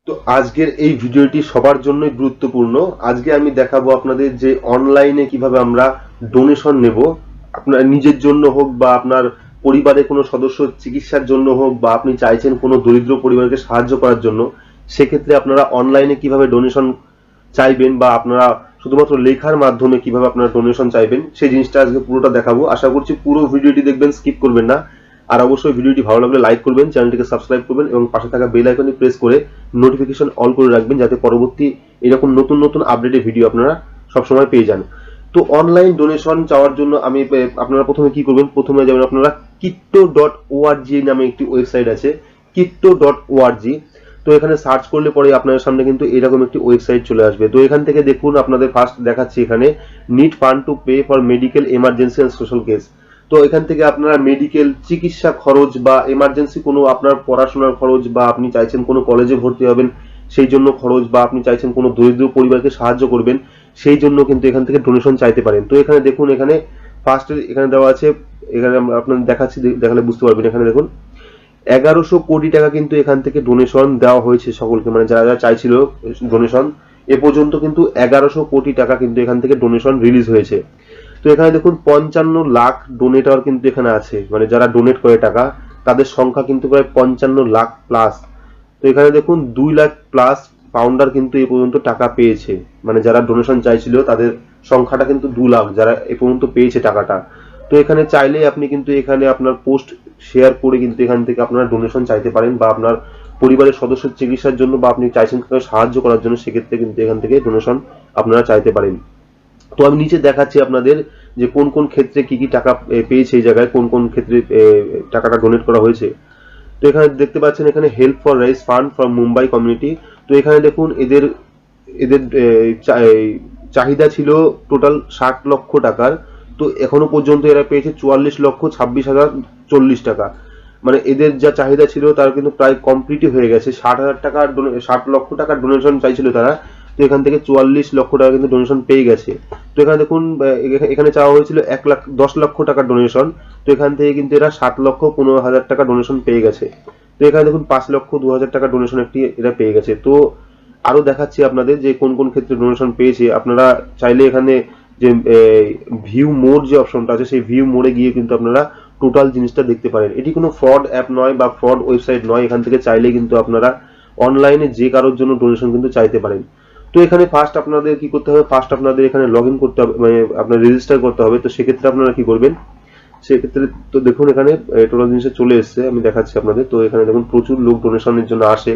তো আজকের এই ভিডিওটি সবার জন্যই গুরুত্বপূর্ণ। আজকে আমি দেখাবো আপনাদের যে অনলাইনে কিভাবে আমরা ডোনেশন নেব, আপনার নিজের জন্য হোক বা আপনার পরিবারের কোনো সদস্য চিকিৎসার জন্য হোক বা আপনি চাইছেন কোনো দরিদ্র পরিবারকে সাহায্য করার জন্য, সেক্ষেত্রে আপনারা অনলাইনে কিভাবে ডোনেশন চাইবেন বা আপনারা শুধুমাত্র লেখার মাধ্যমে কিভাবে আপনারা ডোনেশন চাইবেন সেই জিনিসটা আজকে পুরোটা দেখাবো। আশা করছি পুরো ভিডিওটি দেখবেন, স্কিপ করবেন না। আর অবশ্যই ভিডিওটি ভালো লাগলে লাইক করবেন, চ্যানেলটিকে সাবস্ক্রাইব করবেন এবং পাশে থাকা বেল আইকনে প্রেস করে নোটিফিকেশন অল করে রাখবেন, যাতে পরবর্তী এরকম নতুন নতুন আপডেটের ভিডিও আপনারা সবসময় পেয়ে যান। তো অনলাইন ডোনেশন চাওয়ার জন্য আপনারা প্রথমে কি করবেন, প্রথমে যাবেন আপনারা kitto.org নামে একটি ওয়েবসাইট আছে, kitto.org। তো এখানে সার্চ করলে পরে আপনাদের সামনে কিন্তু এরকম একটি ওয়েবসাইট চলে আসবে। তো এখান থেকে দেখুন, আপনাদের ফার্স্ট দেখাচ্ছি এখানে need fund to pay for medical emergency and social case. তো এখান থেকে আপনারা মেডিকেল চিকিৎসা খরচ বা এমার্জেন্সি কোনো আপনার পড়াশোনার খরচ বা আপনি চাইছেন কোনো কলেজে ভর্তি হবেন সেই জন্য খরচ, বা আপনি চাইছেন কোনো দরিদ্র পরিবারকে সাহায্য করবেন সেই জন্য কিন্তু এখান থেকে ডোনেশন চাইতে পারেন। তো এখানে দেখুন, এখানে ফার্স্ট এখানে দেওয়া আছে, এখানে আপনাদের দেখাচ্ছি, দেখালে বুঝতে পারবেন। এখানে দেখুন 1100 কোটি টাকা কিন্তু এখান থেকে ডোনেশন দেওয়া হয়েছে সকলকে, মানে যারা যারা চাইছিল ডোনেশন, এ পর্যন্ত কিন্তু 1100 কোটি টাকা কিন্তু এখান থেকে ডোনেশন রিলিজ হয়েছে। তো এখানে দেখুন 55 লাখ ডোনেটর কিন্তু এখানে আছে, মানে যারা ডোনেট করে টাকা তাদের সংখ্যা কিন্তু প্রায় 55 লাখ প্লাস। তো এখানে দেখুন 2 লাখ প্লাস ফাউন্ডার কিন্তু এ পর্যন্ত টাকা পেয়েছে, মানে যারা ডোনেশন চাইছিল তাদের সংখ্যাটা কিন্তু 2 লাখ যারা এ পর্যন্ত পেয়েছে টাকাটা। তো এখানে চাইলে আপনি কিন্তু এখানে আপনার পোস্ট শেয়ার করে কিন্তু এখান থেকে আপনারা ডোনেশন চাইতে পারেন, বা আপনার পরিবারের সদস্যের চিকিৎসার জন্য বা আপনি চাইছেন কাউকে সাহায্য করার জন্য, সেক্ষেত্রে কিন্তু এখান থেকে ডোনেশন আপনারা চাইতে পারেন। তো আমি নিচে দেখাচ্ছি আপনাদের যে কোন কোন ক্ষেত্রে কি কি টাকা পেয়েছে, এই জায়গায় কোন কোন ক্ষেত্রে টাকাটা ডোনেট করা হয়েছে। তো এখানে দেখতে পাচ্ছেন এখানে help for rice fund from Mumbai community. তো এখানে দেখুন এদের এদের চাহিদা ছিল টোটাল 60 লক্ষ টাকার। তো এখনো পর্যন্ত এরা পেয়েছে 44,26,040 টাকা। মানে এদের যা চাহিদা ছিল তার কিন্তু প্রায় কমপ্লিটই হয়ে গেছে। 60 লক্ষ টাকার ডোনেশন চাইছিল তারা, তো এখান থেকে 44 লক্ষ টাকা কিন্তু ডোনেশন পেয়ে গেছে। তো এখানে দেখুন এখানে চাওয়া হয়েছিল 10 লক্ষ টাকার ডোনেশন, তো এখান থেকে কিন্তু এরা 7,15,000 টাকা ডোনেশন পেয়ে গেছে। তো এখানে দেখুন 5,02,000 টাকা ডোনেশন একটি এরা পেয়ে গেছে। তো আরো দেখাচ্ছি আপনাদের যে কোন কোন ক্ষেত্রে ডোনেশন পেয়েছে। আপনারা চাইলে এখানে যে ভিউ মোড যে অপশনটা আছে, সেই ভিউ মোডে গিয়ে কিন্তু আপনারা টোটাল জিনিসটা দেখতে পারেন। এটি কোনো ফ্রড অ্যাপ নয় বা ফ্রড ওয়েবসাইট নয়, এখান থেকে চাইলে কিন্তু আপনারা অনলাইনে যে কারোর জন্য ডোনেশন কিন্তু চাইতে পারেন। তো এখানে ফার্স্ট আপনাদের কি করতে হবে, ফার্স্ট আপনাদের এখানে লগ ইন করতে হবে, মানে আপনার রেজিস্টার করতে হবে। তো সেক্ষেত্রে আপনারা কি করবেন, সেক্ষেত্রে তো দেখুন এখানে টোটাল জিনিসটা চলে এসছে, আমি দেখাচ্ছি আপনাদের। তো এখানে দেখুন প্রচুর লোক ডোনেশনের জন্য আসে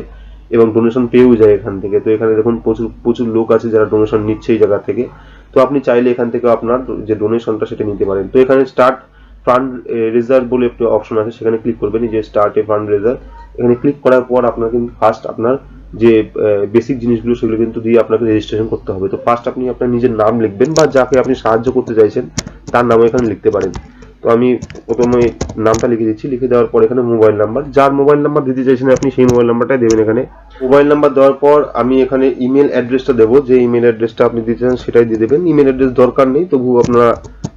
এবং ডোনেশন পেয়েও যায় এখান থেকে। তো এখানে দেখুন প্রচুর প্রচুর লোক আছে যারা ডোনেশন নিচ্ছে এই জায়গা থেকে। তো আপনি চাইলে এখান থেকে আপনার যে ডোনেশনটা সেটা নিতে পারেন। তো এখানে স্টার্ট ফান্ড রেজার বলে একটি অপশন আছে, সেখানে ক্লিক করবেন, এই যে স্টার্ট এ ফান্ড রেজার। এখানে ক্লিক করার পর আপনার কিন্তু ফার্স্ট আপনার যে বেসিক জিনিসগুলো সেগুলো কিন্তু দিয়ে আপনাকে রেজিস্ট্রেশন করতে হবে। তো ফার্স্ট আপনি আপনার নিজের নাম লিখবেন বা যাকে আপনি সাহায্য করতে চাইছেন তার নাম এখানে লিখতে পারেন। তো আমি প্রথমে নামটা লিখে দিচ্ছি, লিখে দেওয়ার পর এখানে মোবাইল নাম্বার, যার মোবাইল নাম্বার দিতে চাইছেন আপনি সেই মোবাইল নাম্বারটাই দেবেন। এখানে মোবাইল নাম্বার দেওয়ার পর আমি এখানে ইমেল অ্যাড্রেসটা দেবো, যে ইমেল অ্যাড্রেসটা আপনি দিতে চান সেটাই দিয়ে দেবেন। ইমেল অ্যাড্রেস দরকার নেই, তবু আপনারা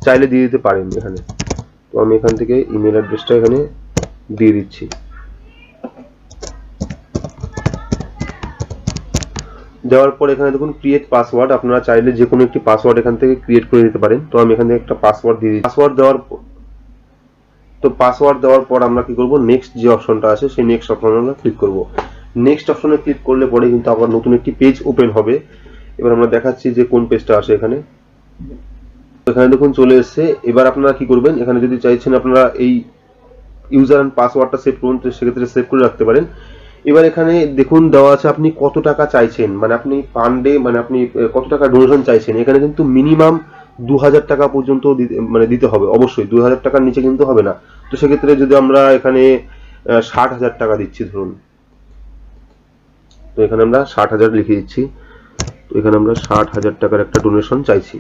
চাইলে দিয়ে দিতে পারেন এখানে। তো আমি এখান থেকে ইমেল অ্যাড্রেসটা এখানে দিয়ে দিচ্ছি। দেওয়ার পর এখানে দেখুন ক্রিয়েট পাসওয়ার্ড, আপনারা চাইলে যে কোনো একটি পাসওয়ার্ড এখান থেকে ক্রিয়েট করে দিতে পারেন। তো আমি এখান থেকে একটা পাসওয়ার্ড দিয়ে দিচ্ছি। পাসওয়ার্ড দেওয়ার পর আমরা কি করব, নেক্সট যে অপশনটা আছে সেই নেক্সট অপশনে আমরা ক্লিক করব। নেক্সট অপশনে ক্লিক করলে পরে কিন্তু আবার নতুন একটি পেজ ওপেন হবে। এবার আমরা দেখাচ্ছি যে কোন পেজটা আসে এখানে। এখানে দেখুন চলে এসেছে। এবার আপনারা কি করবেন, এখানে যদি চাইছেন আপনারা এই ইউজার এন্ড পাসওয়ার্ডটা সেভ করুন, তো সেক্ষেত্রে সেভ করে রাখতে পারেন। এবার এখানে দেখুন দেওয়া আছে আপনি কত টাকা চাইছেন, মানে আপনি ফান্ডে মানে আপনি কত টাকা ডোনেশন চাইছেন। এখানে কিন্তু মিনিমাম 2,000 টাকা পর্যন্ত দিতে হবে, অবশ্যই 2,000 টাকার নিচে কিন্তু হবে না। তো সেক্ষেত্রে যদি আমরা এখানে 60,000 টাকা দিচ্ছি ধরুন, তো এখানে আমরা 60,000 লিখে দিচ্ছি। তো এখানে আমরা 60,000 টাকার একটা ডোনেশন চাইছি।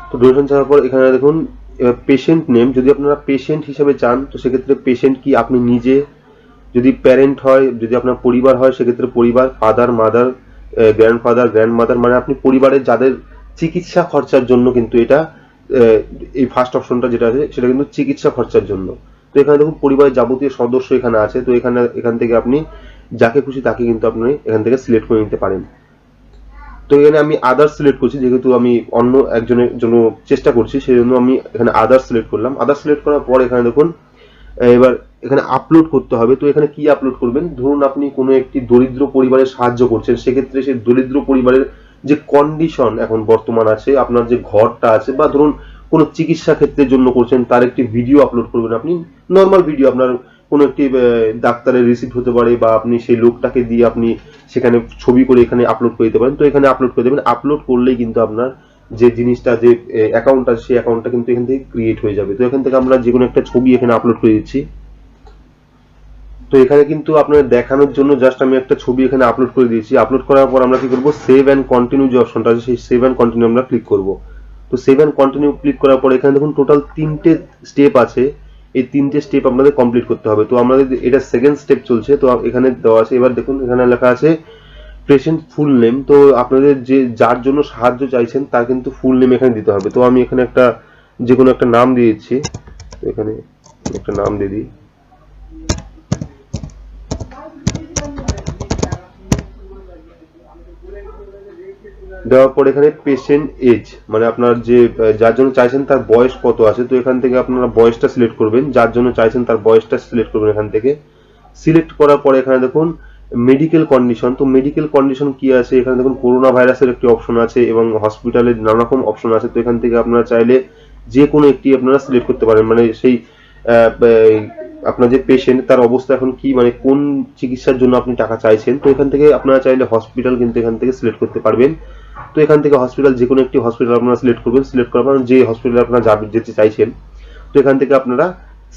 তো ডোনেশন চাওয়ার পর এখানে দেখুন পেশেন্ট নেম, যদি আপনারা পেশেন্ট হিসেবে চান তো সেক্ষেত্রে পেশেন্ট কি আপনি নিজে, যদি প্যারেন্ট হয়, যদি আপনার পরিবার হয় সেক্ষেত্রে পরিবার, ফাদার মাদার গ্র্যান্ডফাদার গ্র্যান্ডমাদার, মানে আপনি পরিবারের যাদের চিকিৎসা খরচার জন্য কিন্তু এটা এই ফার্স্ট অপশনটা যেটা আছে সেটা কিন্তু চিকিৎসা খরচার জন্য। তো এখানে দেখুন পরিবারের যাবতীয় সদস্য এখানে আছে। তো এখান থেকে আপনি যাকে খুশি তাকে কিন্তু আপনি এখান থেকে সিলেক্ট করে নিতে পারেন। তো এখানে আমি আদার্স সিলেক্ট করছি, যেহেতু আমি অন্য একজনের জন্য চেষ্টা করছি সেই জন্য আমি এখানে আদার্স সিলেক্ট করলাম। আদার্স সিলেক্ট করার পর এখানে দেখুন এবার এখানে আপলোড করতে হবে। তো এখানে কি আপলোড করবেন, ধরুন আপনি কোনো একটি দরিদ্র পরিবারের সাহায্য করছেন, সেক্ষেত্রে সেই দরিদ্র পরিবারের যে কন্ডিশন এখন বর্তমান আছে, আপনার যে ঘরটা আছে, বা ধরুন কোনো চিকিৎসা ক্ষেত্রের জন্য করছেন তার একটি ভিডিও আপলোড করবেন। আপনি নর্মাল ভিডিও, আপনার কোনো একটি ডাক্তারের রিসিপ্ট হতে পারে, বা আপনি সেই লোকটাকে দিয়ে আপনি সেখানে ছবি করে এখানে আপলোড করে দিতে পারেন। তো এখানে আপলোড করে দেবেন। আপলোড করলেই কিন্তু আপনার যে জিনিসটা, যে অ্যাকাউন্ট আছে সেই অ্যাকাউন্টটা কিন্তু এখান থেকে ক্রিয়েট হয়ে যাবে। তো এখান থেকে আমরা যে কোনো একটা ছবি এখানে আপলোড করে দিচ্ছি। তো এখানে কিন্তু আপনাদের দেখানোর জন্য জাস্ট আমি একটা ছবি এখানে আপলোড করে দিয়েছি। আপলোড করার পর আমরা কি করব, সেভ অ্যান্ড কন্টিনিউ যে অপশনটা আছে সেই সেভ অ্যান্ড কন্টিনিউ আমরা ক্লিক করব। তো সেভ অ্যান্ড কন্টিনিউ ক্লিক করার পর এখানে দেখুন টোটাল 3টে স্টেপ আছে। এই 3টে স্টেপ আপনাদের কমপ্লিট করতে হবে। তো আমাদের এটা সেকেন্ড স্টেপ চলছে। তো এখানে দেওয়া আছে, এবার দেখুন এখানে লেখা আছে পেশেন্ট ফুল নেম। তো আপনাদের যে যার জন্য সাহায্য চাইছেন তার কিন্তু ফুল নেম এখানে দিতে হবে। তো আমি এখানে একটা যে কোনো একটা নাম দিয়ে দিচ্ছি। এখানে একটা নাম দিয়ে দিই। দেওয়ার পর এখানে পেশেন্ট এজ, মানে আপনার যে যার জন্য চাইছেন তার বয়স কত আছে। তো এখান থেকে আপনারা বয়সটা সিলেক্ট করবেন, যার জন্য চাইছেন তার বয়সটা সিলেক্ট করবেন এখান থেকে। সিলেক্ট করার পরে এখানে দেখুন মেডিকেল কন্ডিশন। তো মেডিকেল কন্ডিশন কি আছে, এখানে দেখুন করোনা ভাইরাসের একটি অপশন আছে এবং হসপিটালের নানা রকম অপশন আছে। তো এখান থেকে আপনারা চাইলে যে কোনো একটি আপনারা সিলেক্ট করতে পারেন, মানে সেই আপনার যে পেশেন্ট তার অবস্থা এখন কি, মানে কোন চিকিৎসার জন্য আপনি টাকা চাইছেন। তো এখান থেকে আপনারা চাইলে হসপিটাল কিন্তু এখান থেকে সিলেক্ট করতে পারবেন। তো এখান থেকে হসপিটাল যে কোনো একটি হসপিটাল আপনারা সিলেক্ট করবেন। সিলেক্ট করার পর যে হসপিটালে আপনারা যেতে চাইছেন, তো এখান থেকে আপনারা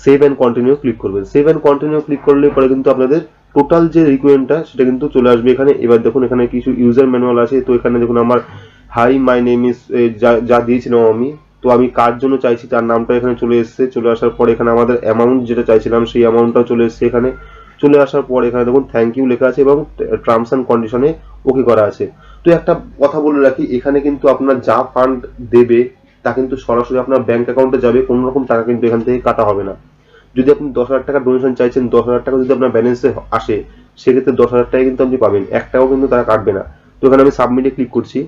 সেভ অ্যান্ড কন্টিনিউ ক্লিক করবেন। সেভ অ্যান্ড কন্টিনিউ ক্লিক করলে পরে কিন্তু আপনাদের টোটাল যে রিকোয়ারমেন্টটা সেটা কিন্তু চলে আসবে এখানে। এবার দেখুন এখানে কিছু ইউজার ম্যানুয়াল আছে। তো এখানে দেখুন আমার হাই মাই নেম ইজ যা দিয়েছিলাম আমি, তো আমি কার জন্য চাইছি তার নামটা এখানে চলে এসেছে। চলে আসার পর এখানে আমাদের অ্যামাউন্ট যেটা চাইছিলাম সেই অ্যামাউন্টটাও চলে এসেছে এখানে। চলে আসার পর এখানে দেখুন থ্যাংক ইউ লেখা আছে এবং টার্মস অ্যান্ড কন্ডিশনে ওকে করা আছে। তো একটা কথা বলে রাখি, এখানে কিন্তু আপনার যা ফান্ড দেবে তা কিন্তু সরাসরি আপনার ব্যাংক অ্যাকাউন্টে যাবে, কোনো রকম টাকা কিন্তু এখান থেকে কাটা হবে না। যদি আপনি 10,000 টাকা ডোনেশন চাইছেন, 10,000 টাকা যদি আপনার ব্যালেন্সে আসে, সেক্ষেত্রে 10,000 টাকা কিন্তু আপনি পাবেন, 1 টাকাও কিন্তু তারা কাটবে না। তো এখানে আমি সাবমিটে ক্লিক করছি।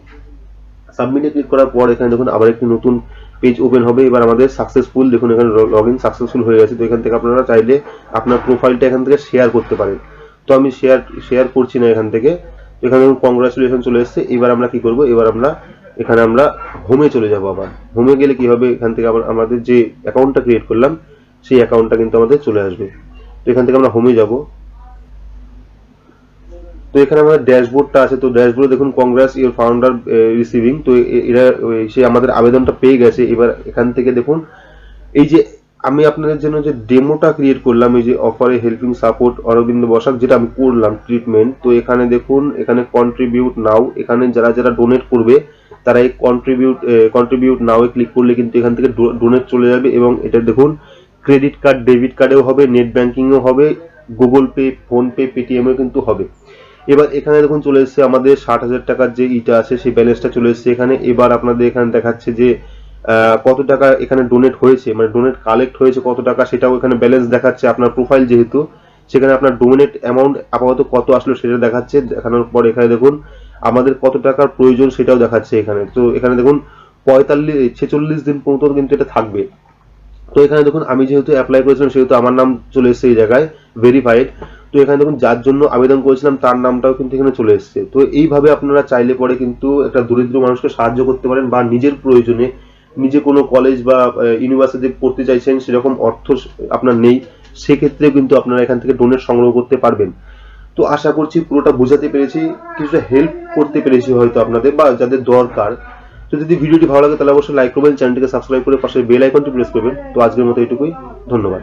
সাবমিটে ক্লিক করার পর এখানে দেখুন আবার একটি নতুন পেজ ওপেন হবে। এবার আমাদের সাকসেসফুল, দেখুন এখানে লগ ইন সাকসেসফুল হয়ে গেছে। তো এখান থেকে আপনারা চাইলে আপনার প্রোফাইলটা এখান থেকে শেয়ার করতে পারেন। তো আমি শেয়ার করছি না এখান থেকে। এখানে কংগ্রাচুলেশন চলে এসেছে। এবার আমরা কি করব, এবার এখানে আমরা হোমে চলে যাব। আবার হোমে গেলে কি হবে, এখান থেকে আবার আমাদের যে অ্যাকাউন্টটা ক্রিয়েট করলাম সেই অ্যাকাউন্টটা কিন্তু আমাদের চলে আসবে। তো এখান থেকে আমরা হোমে যাব। তো এখানে আমাদের ড্যাশবোর্ডটা আছে। তো ড্যাশবোর্ডে দেখুন কংগ্রেস ইউর ফাউন্ডার রিসিভিং। তো এরা সে আমাদের আবেদনটা পেয়ে গেছে। এবার এখান থেকে দেখুন এই যে আমি আপনাদের জন্য যে ডেমোটা ক্রিয়েট করলাম, এই যে অফারে হেল্পিং সাপোর্ট অরবিন্দ বসাক, যেটা আমি করলাম ট্রিটমেন্ট। তো এখানে দেখুন এখানে কন্ট্রিবিউট নাও, এখানে যারা ডোনেট করবে তারা এই কন্ট্রিবিউট নাও এ ক্লিক করলে কিন্তু এখান থেকে ডোনেট চলে যাবে। এবং এটা দেখুন ক্রেডিট কার্ড, ডেবিট কার্ডেও হবে, নেট ব্যাংকিংও হবে, Google pay, phone pay, Paytm এও কিন্তু হবে। এবার এখানে দেখুন চলে এসেছে আমাদের 60,000 টাকার যে ইটা আছে সেই ব্যালেন্সটা চলে এসেছে এখানে। এবার আপনাদের এখানে দেখাচ্ছে যে কত টাকা এখানে ডোনেট হয়েছে, মানে ডোনেট কালেক্ট হয়েছে কত টাকা, সেটাও এখানে ব্যালেন্স দেখাচ্ছে। আপনার প্রোফাইল যেহেতু, সেখানে আপনার ডোনেট অ্যামাউন্ট আপাতত কত আসলো সেটা দেখাচ্ছে। দেখানোর পর এখানে দেখুন আমাদের কত টাকার প্রয়োজন সেটাও দেখাচ্ছে এখানে। তো এখানে দেখুন 46 দিন পর্যন্ত কিন্তু এটা থাকবে। তো এখানে দেখুন আমি যেহেতু অ্যাপ্লাই করেছিলাম সেহেতু আমার নাম চলে এসেছে এই জায়গায় ভেরিফাইড। তো এখানে দেখুন যার জন্য আবেদন করেছিলাম তার নামটাও কিন্তু এখানে চলে এসেছে। তো এইভাবে আপনারা চাইলে পরে কিন্তু একটা দরিদ্র মানুষকে সাহায্য করতে পারেন, বা নিজের প্রয়োজনে নিজে কোনো কলেজ বা ইউনিভার্সিটি পড়তে চাইছেন, সেরকম অর্থ আপনার নেই, সেক্ষেত্রে কিন্তু আপনারা এখান থেকে ডোনেট সংগ্রহ করতে পারবেন। তো আশা করছি পুরোটা বোঝাতে পেরেছি, কিছুটা হেল্প করতে পেরেছি হয়তো আপনাদের বা যাদের দরকার। তো যদি ভিডিওটি ভালো লাগে তাহলে অবশ্যই লাইক করবেন, চ্যানেলটিকে সাবস্ক্রাইব করে পাশে বেল আইকনটি প্রেস করবেন। তো আজকের মতো এটুকুই, ধন্যবাদ।